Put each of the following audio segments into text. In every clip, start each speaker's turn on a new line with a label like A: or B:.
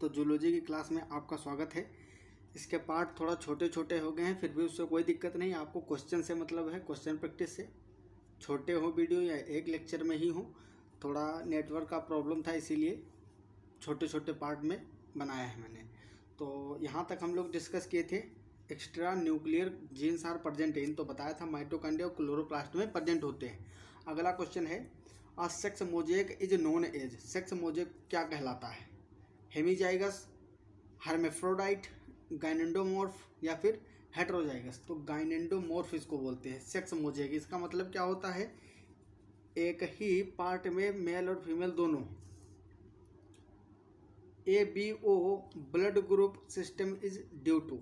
A: तो जूलॉजी की क्लास में आपका स्वागत है। इसके पार्ट थोड़ा छोटे छोटे हो गए हैं, फिर भी उससे कोई दिक्कत नहीं। आपको क्वेश्चन से मतलब है, क्वेश्चन प्रैक्टिस से। छोटे हो वीडियो या एक लेक्चर में ही हो, थोड़ा नेटवर्क का प्रॉब्लम था, इसीलिए छोटे छोटे पार्ट में बनाया है मैंने। तो यहाँ तक हम लोग डिस्कस किए थे extra nuclear genes are present in, तो बताया था माइटोकॉन्ड्रिया और क्लोरोप्लास्ट में प्रेजेंट होते हैं। अगला क्वेश्चन है a sex mosaic is known as. Sex mosaic क्या कहलाता है? हेमीजाइगस, हर्मेफ्रोडाइट, गाइनेंडोमॉर्फ या फिर हेट्रोजाइगस। तो गाइनेंडोमॉर्फ इसको बोलते हैं सेक्स मोजेक। इसका मतलब क्या होता है? एक ही पार्ट में मेल और फीमेल दोनों। ABO blood group system is due to.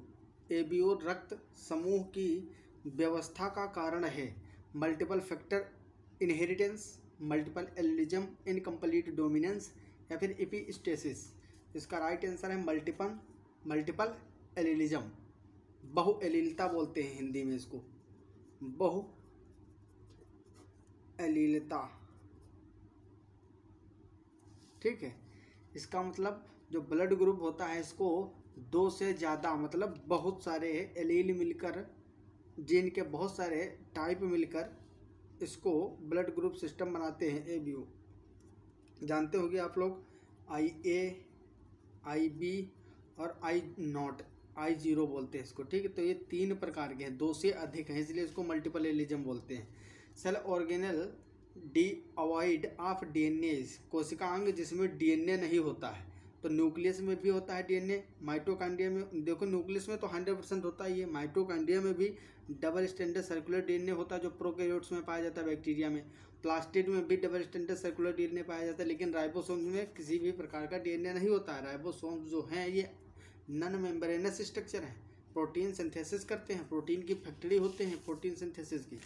A: ABO रक्त समूह की व्यवस्था का कारण है। Multiple factor inheritance, multiple allelism, incomplete dominance या फिर एपिस्टेसिस। इसका राइट आंसर है मल्टीपल एलिज्म। बहु एलीलता बोलते हैं हिंदी में इसको, बहु एलीलता। ठीक है, इसका मतलब जो ब्लड ग्रुप होता है इसको दो से ज़्यादा मतलब बहुत सारे एलील मिलकर, जीन के बहुत सारे टाइप मिलकर इसको ब्लड ग्रुप सिस्टम बनाते हैं ABO। जानते होंगे आप लोग IA, IB और I0, I0 बोलते हैं इसको। ठीक है, तो ये तीन प्रकार के हैं, दो से अधिक हैं, इसलिए इसको मल्टीपल एलिज्म बोलते हैं। Cell organelle devoid of DNA। कोशिकांग जिसमें DNA नहीं होता है, तो न्यूक्लियस में भी होता है DNA। माइटोकॉन्ड्रिया में देखो, न्यूक्लियस में तो 100% होता ही है। माइटोकॉन्ड्रिया में भी डबल स्टैंडर्ड सर्कुलर DNA होता है, जो प्रोकैरियोट्स में पाया जाता है, बैक्टीरिया में। प्लास्टिड में भी डबल स्टैंडर्ड सर्कुलर DNA पाया जाता है, लेकिन राइबोसोम में किसी भी प्रकार का DNA नहीं होता है। राइबोसोम जो हैं ये नॉन मेम्ब्रेनस स्ट्रक्चर है, प्रोटीन सिंथेसिस करते हैं, प्रोटीन की फैक्ट्री होते हैं प्रोटीन सिंथेसिस की।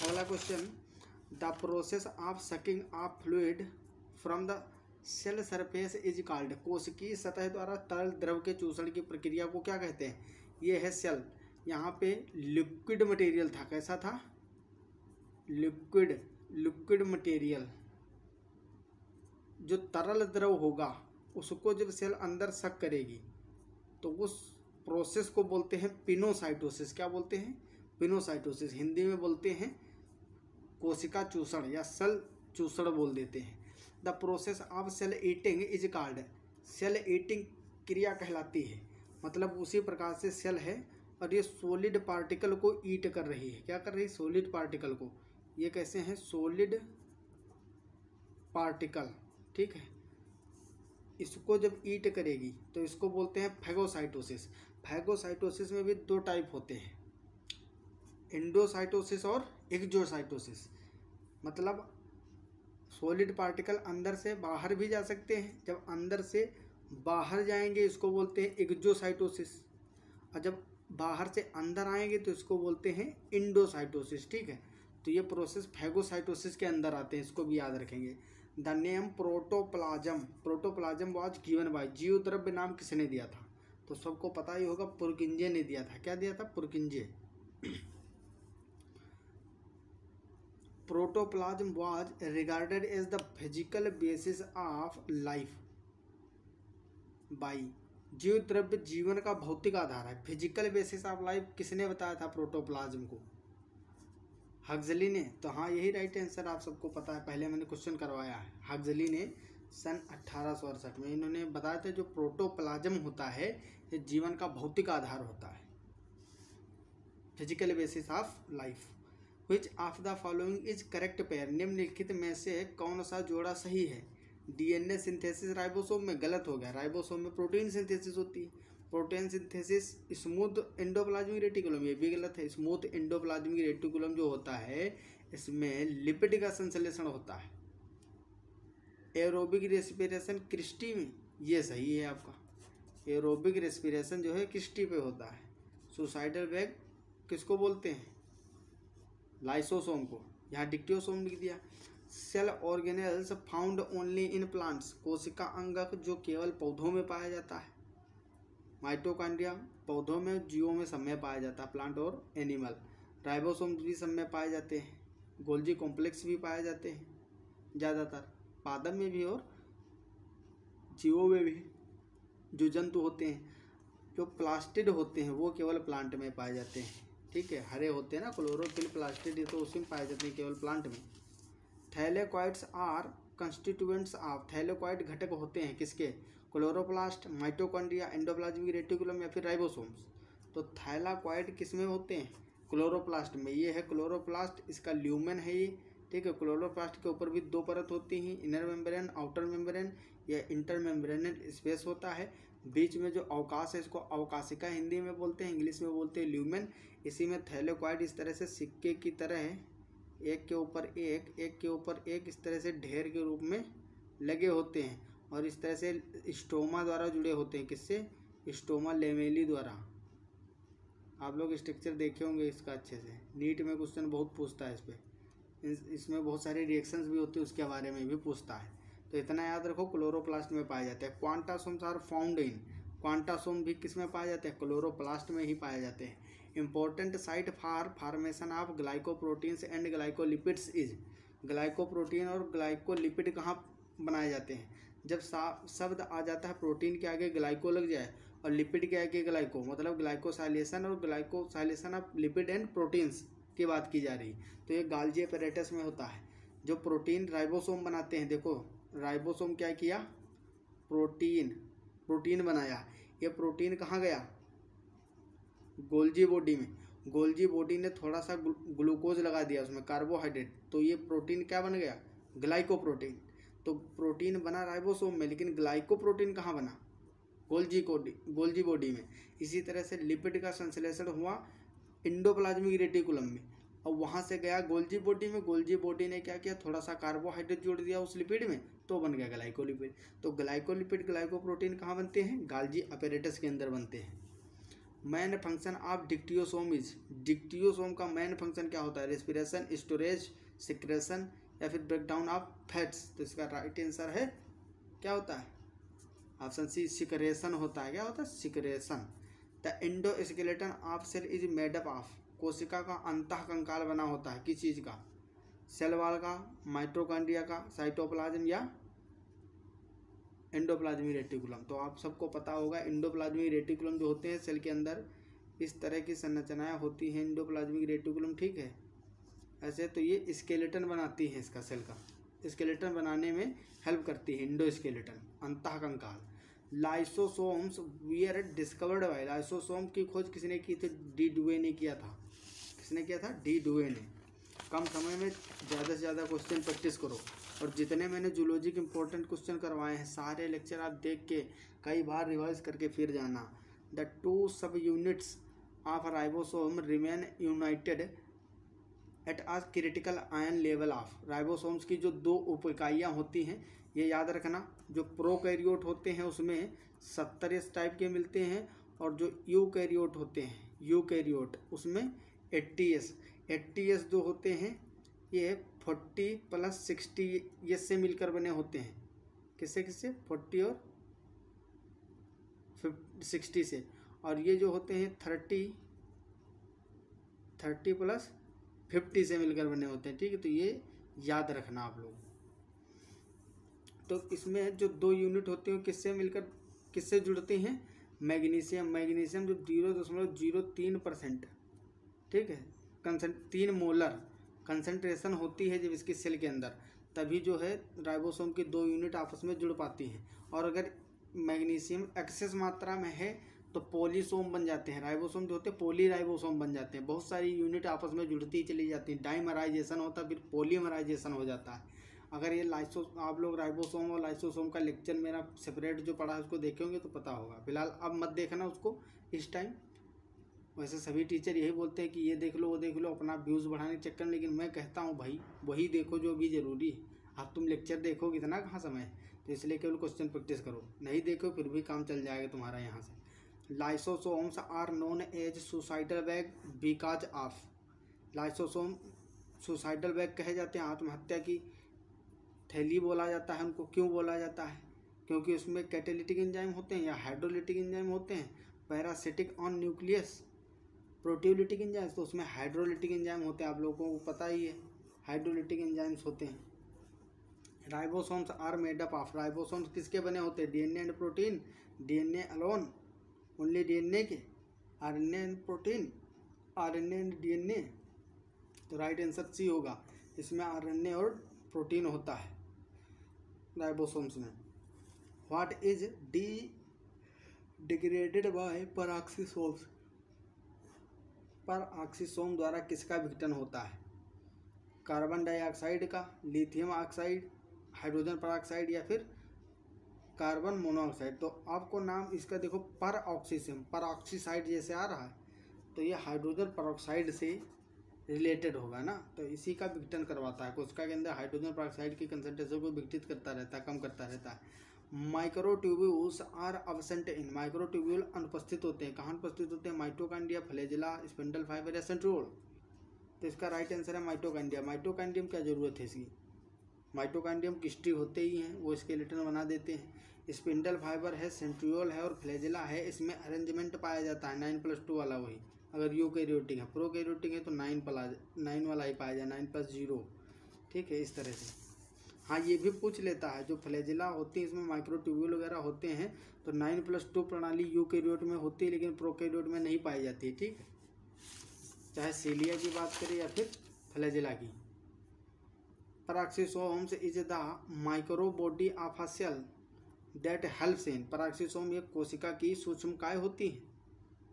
A: अगला question, the process of sucking of fluid from the cell surface is called. कोशिकीय सतह द्वारा तरल द्रव के चूषण की प्रक्रिया को क्या कहते हैं? ये है सेल। यहाँ पे लिक्विड मटेरियल था, कैसा था? Liquid material. जो तरल द्रव होगा उसको जब सेल अंदर सक करेगी तो उस प्रोसेस को बोलते हैं पिनोसाइटोसिस। क्या बोलते हैं? पिनोसाइटोसिस। हिंदी में बोलते हैं कोशिका चूषण या सेल चूषण बोल देते हैं। The process of cell eating is called. Cell eating क्रिया कहलाती है। मतलब उसी प्रकार से सेल है और ये सॉलिड पार्टिकल को ईट कर रही है। क्या कर रही है? सॉलिड पार्टिकल को। ये कैसे हैं? Solid particle. ठीक है, इसको जब ईट करेगी तो इसको बोलते हैं फैगोसाइटोसिस। फैगोसाइटोसिस में भी दो टाइप होते हैं, एंडोसाइटोसिस और एक्सोसाइटोसिस। मतलब सॉलिड पार्टिकल अंदर से बाहर भी जा सकते हैं, जब अंदर से बाहर जाएंगे इसको बोलते हैं एक्सोसाइटोसिस, और जब बाहर से अंदर आएंगे तो इसको बोलते हैं एंडोसाइटोसिस। ठीक है, तो ये प्रोसेस फैगोसाइटोसिस के अंदर आते हैं, इसको भी याद रखेंगे। The name protoplasm was given by. जीव द्रव्य नाम किसने दिया था? तो सबको पता ही होगा, पुरकिंजे ने दिया था। क्या दिया था? Purkinje. Protoplasm was regarded as the physical basis of life by. जीव द्रव्य जीवन का भौतिक आधार है। फिजिकल बेसिस ऑफ लाइफ किसने बताया था प्रोटोप्लाज्म को? हक्सली ने। तो हाँ, यही राइट आंसर आप सबको पता है, पहले मैंने क्वेश्चन करवाया है। हक्सली ने सन 1868 में इन्होंने बताया था जो प्रोटोप्लाज्म होता है ये जीवन का भौतिक आधार होता है, physical basis of life. Which of the following is correct pair. निम्नलिखित में से कौन सा जोड़ा सही है? DNA सिंथेसिस राइबोसोम में। गलत हो गया, राइबोसोम में प्रोटीन सिंथेसिस होती है। Protein synthesis smooth endoplasmic reticulum, ये भी गलत है। स्मूथ एंडोप्लाज्मिक रेटिकुलम जो होता है इसमें लिपिड का संश्लेषण होता है। एरोबिक रेस्पिरेशन क्रिस्टी में, ये सही है आपका। एरोबिक रेस्पिरेशन जो है क्रिस्टी पे होता है। सुसाइडल बैग किसको बोलते हैं? लाइसोसोम को। यहाँ डिक्टियोसोम लिख दिया। Cell organelles found only in plants. कोशिका अंगक जो केवल पौधों में पाया जाता है। माइटोकॉन्ड्रिया पौधों में, जीवों में सब में पाया जाता है, प्लांट और एनिमल। राइबोसोम भी सब में पाए जाते हैं। गोल्जी कॉम्प्लेक्स भी पाए जाते हैं ज़्यादातर, पादप में भी और जीवों में भी जो जंतु होते हैं जो प्लास्टिड होते हैं वो केवल प्लांट में पाए जाते हैं। ठीक है, हरे होते हैं ना, क्लोरोफिल प्लास्टिड, तो उसी में पाए जाते हैं केवल प्लांट में। Thylakoids are constituents of, thylakoid घटक होते हैं किसके, क्लोरोप्लास्ट, माइटोकॉन्ड्रिया, एंडोप्लाज्मिक रेटिकुलम या फिर राइबोसोम्स। तो थैलाकॉइड किस में होते हैं, क्लोरोप्लास्ट में। ये है क्लोरोप्लास्ट, इसका ल्यूमेन है ये। ठीक है, क्लोरोप्लास्ट के ऊपर भी दो परत होती हैं, इनर मेम्ब्रेन, आउटर मेम्ब्रेन या इंटर मेम्ब्रेनल स्पेस होता है। बीच में जो अवकाश है इसको अवकाशिका हिंदी में बोलते हैं, इंग्लिश में बोलते हैं ल्यूमेन। इसी में थैलेकॉइड इस तरह से सिक्के की तरह है, एक के ऊपर एक, एक के ऊपर एक, इस तरह से ढेर के रूप में लगे होते हैं और इस तरह से स्टोमा द्वारा जुड़े होते हैं। किससे, स्टोमा लेमेली द्वारा। आप लोग स्ट्रक्चर देखे होंगे इसका अच्छे से, नीट में क्वेश्चन बहुत पूछता है इस पर। इसमें बहुत सारे रिएक्शंस भी होते हैं, उसके बारे में भी पूछता है। तो इतना याद रखो, क्लोरोप्लास्ट में पाए जाते हैं। क्वांटासोम्स आर फाउंड इन, क्वांटासोम भी किस में पाए जाते हैं, क्लोरोप्लास्ट में ही पाए जाते हैं। Important site for formation of glycoproteins and glycolipids is, glycoprotein और ग्लाइकोलिपिड कहाँ बनाए जाते हैं, जब शब्द आ जाता है प्रोटीन के आगे ग्लाइको लग जाए और लिपिड के आगे ग्लाइको, मतलब ग्लाइकोसाइलेशन और glycosylation of lipid and proteins की बात की जा रही। तो ये गाल्जी एपेरेटस में होता है। जो प्रोटीन राइबोसोम बनाते हैं, देखो राइबोसोम क्या किया, प्रोटीन बनाया। ये प्रोटीन कहाँ गया, गोल्जी बॉडी में। गोल्जी बॉडी ने थोड़ा सा ग्लूकोज लगा दिया उसमें, कार्बोहाइड्रेट, तो ये प्रोटीन क्या बन गया, ग्लाइकोप्रोटीन। तो प्रोटीन बना राइबोसोम में, लेकिन ग्लाइकोप्रोटीन कहाँ बना, गोल्जी बॉडी में। इसी तरह से लिपिड का संश्लेषण हुआ एंडोप्लाज्मिक रेटिकुलम में और वहाँ से गया गोल्जी बॉडी में। गोल्जी बॉडी ने क्या किया, थोड़ा सा कार्बोहाइड्रेट जोड़ दिया उस लिपिड में, तो बन गया ग्लाइकोलिपिड। तो ग्लाइकोलिपिड ग्लाइकोप्रोटीन कहाँ बनते हैं, गाल्जी अपैरेटस के अंदर बनते हैं। Main function of dictyosome is, dictyosome का मेन फंक्शन क्या होता है, रेस्पिरेशन, स्टोरेज, सिक्रेशन या फिर ब्रेकडाउन ऑफ फैट्स। तो इसका राइट आंसर है क्या होता है, ऑप्शन सी, सिक्रेशन होता है। क्या होता है, secretion. The endoskeleton of cell is made up of, कोशिका का अंतः कंकाल बना होता है किस चीज़ का, सेल वॉल का, माइटोकॉन्ड्रिया का, साइटोप्लाज्म या एंडोप्लाज्मिक रेटिकुलम। तो आप सबको पता होगा एंडोप्लाज्मिक रेटिकुलम जो होते हैं सेल के अंदर इस तरह की संरचनाएं होती हैं एंडोप्लाज्मिक रेटिकुलम। ठीक है, ऐसे तो ये स्केलेटन बनाती है, इसका सेल का स्केलेटन बनाने में हेल्प करती है एंडोस्केलेटन, अंतः कंकाल। Lysosomes VR discovered by, lysosome की खोज किसने की थी, डी डुवे ने किया था। किसने किया था, डी डुवे ने। कम समय में ज़्यादा से ज़्यादा क्वेश्चन प्रैक्टिस करो, और जितने मैंने जूलॉजी के इंपॉर्टेंट क्वेश्चन करवाए हैं सारे लेक्चर आप देख के कई बार रिवाइज करके फिर जाना। The two subunits of ribosome remain united at a critical ion level of, ribosomes की जो दो उप इकाइयाँ होती हैं ये याद रखना। जो प्रोकैरियोट होते हैं उसमें 70 टाइप के मिलते हैं, और जो यूकैरियोट होते हैं, यूकैरियोट, उसमें 80s जो होते हैं ये 40 + 60 से मिलकर बने होते हैं। किससे किससे, 40 और 60 से। और ये जो होते हैं 30 + 50 से मिलकर बने होते हैं। ठीक है, तो ये याद रखना आप लोग। तो इसमें जो दो यूनिट होती हैं किससे जुड़ती हैं, मैग्नीशियम जो 0.03%, ठीक है, 3 मोलर कंसंट्रेशन होती है जब इसकी सेल के अंदर, तभी जो है राइबोसोम की दो यूनिट आपस में जुड़ पाती हैं। और अगर मैग्नीशियम एक्सेस मात्रा में है तो पॉलीसोम बन जाते हैं, राइबोसोम जो होते हैं पॉलीराइबोसोम बन जाते हैं। बहुत सारी यूनिट आपस में जुड़ती ही चली जाती हैं, डाइमराइजेशन होता है, फिर पॉलीमराइजेशन हो जाता है। अगर ये आप लोग राइबोसोम और लाइसोसोम का लेक्चर मेरा सेपरेट जो पढ़ा है उसको देखेंगे तो पता होगा। फिलहाल अब मत देखना उसको इस टाइम। वैसे सभी टीचर यही बोलते हैं कि ये देख लो वो देख लो अपना व्यूज़ बढ़ाने के चक्कर में, लेकिन मैं कहता हूँ भाई वही देखो जो भी ज़रूरी है। अब तुम लेक्चर देखोगे इतना कहाँ समय है, तो इसलिए केवल क्वेश्चन प्रैक्टिस करो, नहीं देखो फिर भी काम चल जाएगा तुम्हारा यहाँ से। Lysosomes are known as suicidal bag because of, lysosome suicidal bag कहे जाते हैं, आत्महत्या की थैली बोला जाता है उनको। क्यों बोला जाता है, क्योंकि उसमें कैटालिटिक एंजाइम होते हैं या हाइड्रोलिटिक एंजाइम होते हैं, parasitic on nucleus, proteolytic enzymes, तो उसमें हाइड्रोलिटिक एंजाइम होते हैं। आप लोगों को पता ही है हाइड्रोलिटिक एंजाइम्स होते हैं। Ribosomes are made up of, ribosomes किसके बने होते हैं? DNA and protein, DNA alone, only DNA के, RNA and protein, RNA and DNA. तो राइट आंसर सी होगा, इसमें आरएनए और प्रोटीन होता है राइबोसोम्स में। What is the degraded by peroxisomes, peroxisome द्वारा किसका विघटन होता है? कार्बन डाइऑक्साइड का, लिथियम ऑक्साइड, हाइड्रोजन पेरोक्साइड या फिर कार्बन मोनोऑक्साइड। तो आपको नाम इसका देखो, पेरोक्सिसम, पेरोक्साइड जैसे आ रहा है तो ये हाइड्रोजन पेरोक्साइड से रिलेटेड होगा ना, तो इसी का विघटन करवाता है। कोशिका के अंदर हाइड्रोजन पेरोक्साइड की कंसंट्रेशन को विघटित करता रहता है, कम करता रहता है। Microtubules are absent in, microtubule अनुपस्थित होते हैं, कहाँ अनुपस्थित होते हैं? माइटोकॉन्ड्रिया, फ्लैजेला, स्पिंडल फाइबर या सेंट्रियोल। तो इसका राइट आंसर है माइटोकॉन्ड्रिया। माइटोकॉन्ड्रियम क्या जरूरत है इसकी? माइटोकॉन्ड्रियम किस्टी होते ही हैं, वो स्केलेटन बना देते हैं। स्पिंडल फाइबर है, सेंट्रियोल है और फ्लैजेला है, इसमें अरेंजमेंट पाया जाता है 9+2 वाला वही। अगर यूकैरियोटिक है, प्रोकैरियोटिक है तो 9 वाला ही पाया जाए, 9+0। ठीक है, इस तरह से। हाँ, ये भी पूछ लेता है, जो फ्लैजेला होती है इसमें माइक्रोट्यूब्यूल वगैरह होते हैं तो 9+2 प्रणाली यूकैरियोट में होती है लेकिन प्रोकैरियोट में नहीं पाई जाती है। ठीक है, चाहे सीलिया की बात करें या फिर फ्लैजेला की। Peroxisomes is the micro body of a cell that helps in, peroxisome एक कोशिका की सूक्ष्मकाय होती हैं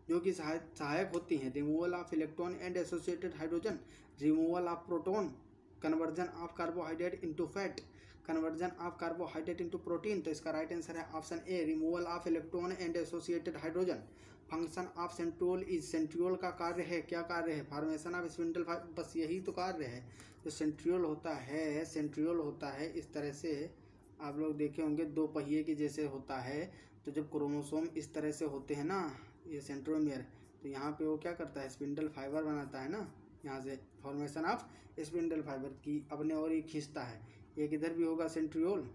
A: जो कि सहायक होती हैं। Removal of electron and associated hydrogen, removal of proton, conversion of carbohydrate into fat, conversion of carbohydrate into protein. तो इसका राइट आंसर है option A, removal of electron and associated hydrogen. Function of centriole is, centriole का कार्य है, क्या कार्य है? Formation of spindle fibre, बस यही तो कार्य है। जो सेंट्रियोल होता है, सेंट्रियोल होता है इस तरह से, आप लोग देखे होंगे 2 पहिए के जैसे होता है। तो जब क्रोमोसोम इस तरह से होते हैं ना, ये सेंट्रोमियर, तो यहाँ पे वो क्या करता है? स्पिंडल फाइबर बनाता है ना, यहाँ से फॉर्मेशन ऑफ स्पिंडल फाइबर की अपने और ही खींचता है। एक इधर भी होगा सेंट्रियोल,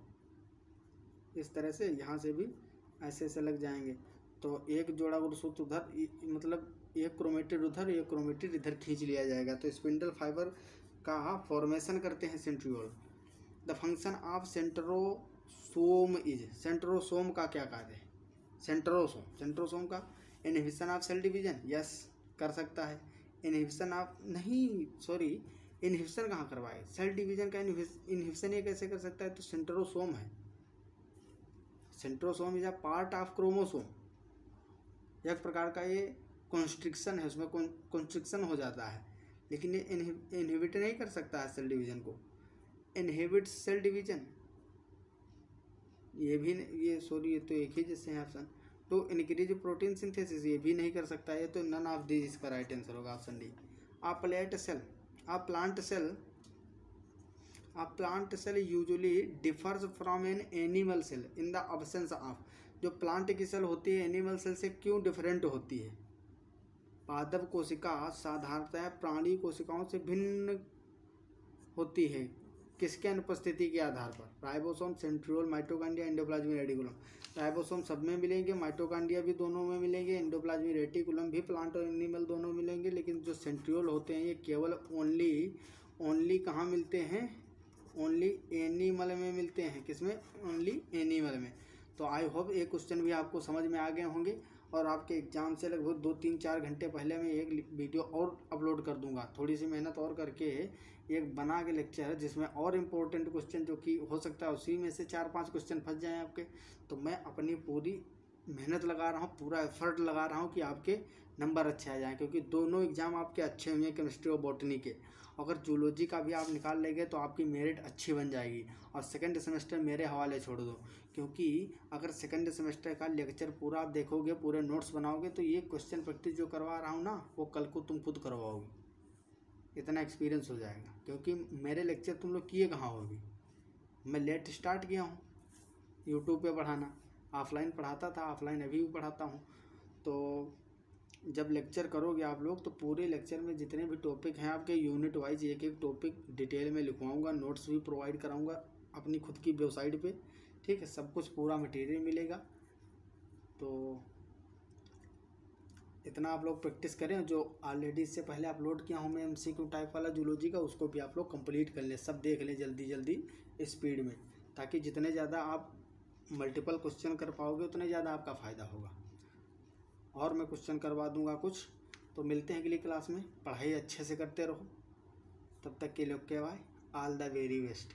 A: इस तरह से यहाँ से भी ऐसे ऐसे लग जाएंगे। तो एक जोड़ा गुणसूत्र उधर, मतलब एक क्रोमेटिड उधर, एक क्रोमेटिड इधर खींच लिया जाएगा। तो स्पिंडल फाइबर का फॉर्मेशन करते हैं centriole. The function of centrosome is, centrosome का क्या कार्य है? सेंट्रोसोम, सेंट्रोसोम का inhibition of cell division, yes कर सकता है। इनहिबिशन ऑफ, नहीं सॉरी, इनहिबिशन कहाँ करवाए? सेल डिवीजन का इनहिबिशन ये कैसे कर सकता है? तो सेंट्रोसोम है। Centrosome is a part of chromosome, एक प्रकार का ये कॉन्स्ट्रिक्शन है, उसमें कॉन्स्ट्रिक्शन हो जाता है, लेकिन ये इनहिबिट नहीं कर सकता है सेल डिवीजन को। इनहिबिट सेल डिवीजन, ये भी ये सॉरी, ये तो एक ही जैसे हैं ऑप्शन। तो इंक्रीज प्रोटीन सिंथेसिस, ये भी नहीं कर सकता है, तो नन ऑफ दिस इसका राइट आंसर होगा option D. A plate cell, a plant cell, a plant cell usually differs from an animal cell in the absence of, जो प्लांट की सेल होती है एनिमल सेल से क्यों डिफरेंट होती है? पादप कोशिका साधारणतः प्राणी कोशिकाओं से भिन्न होती है किसके अनुपस्थिति के आधार पर? Ribosome, centriole, mitochondria, endoplasmic reticulum. Ribosome सब में मिलेंगे, माइटोकॉन्ड्रिया भी दोनों में मिलेंगे, एंडोप्लाज्मिक रेटिकुलम भी प्लांट और एनिमल दोनों मिलेंगे, लेकिन जो सेंट्रियोल होते हैं ये केवल ओनली कहाँ मिलते हैं? ओनली एनिमल में मिलते हैं। किसमें? ओनली एनिमल में। तो आई होप ये क्वेश्चन भी आपको समझ में आ गए होंगे, और आपके एग्जाम से लगभग 2-3-4 घंटे पहले मैं एक वीडियो और अपलोड कर दूंगा, थोड़ी सी मेहनत और करके एक बना के लेक्चर जिसमें और इम्पोर्टेंट क्वेश्चन, जो कि हो सकता है उसी में से 4-5 क्वेश्चन फंस जाएँ आपके। तो मैं अपनी पूरी मेहनत लगा रहा हूँ, पूरा एफर्ट लगा रहा हूँ कि आपके नंबर अच्छे आ जाएँ, क्योंकि दोनों एग्ज़ाम आपके अच्छे हुए हैं, केमिस्ट्री और बॉटनी के। अगर जूलॉजी का भी आप निकाल लेंगे तो आपकी मेरिट अच्छी बन जाएगी। और सेकंड सेमेस्टर मेरे हवाले छोड़ दो, क्योंकि अगर सेकंड सेमेस्टर का लेक्चर पूरा आप देखोगे, पूरे नोट्स बनाओगे, तो ये क्वेश्चन प्रैक्टिस जो करवा रहा हूँ ना, वो कल को तुम खुद करवाओगे, इतना एक्सपीरियंस हो जाएगा। क्योंकि मेरे लेक्चर तुम लोग किए कहाँ हो? अभी मैं लेट स्टार्ट किया हूँ यूट्यूब पे पढ़ाना, ऑफलाइन पढ़ाता था, ऑफलाइन अभी भी पढ़ाता हूँ। तो जब लेक्चर करोगे आप लोग, तो पूरे लेक्चर में जितने भी टॉपिक हैं आपके यूनिट वाइज एक एक टॉपिक डिटेल में लिखवाऊंगा, नोट्स भी प्रोवाइड कराऊंगा अपनी खुद की वेबसाइट पे। ठीक है, सब कुछ पूरा मटेरियल मिलेगा। तो इतना आप लोग प्रैक्टिस करें। जो ऑलरेडी इससे पहले अपलोड किया हूँ मैं MCQ टाइप वाला जूलॉजी का, उसको भी आप लोग कंप्लीट कर लें, सब देख लें जल्दी जल्दी, स्पीड में, ताकि जितने ज़्यादा आप मल्टीपल क्वेश्चन कर पाओगे उतने ज़्यादा आपका फ़ायदा होगा। और मैं क्वेश्चन करवा दूंगा कुछ। तो मिलते हैं अगली क्लास में, पढ़ाई अच्छे से करते रहो। तब तक के लिए okay bye, all the very best.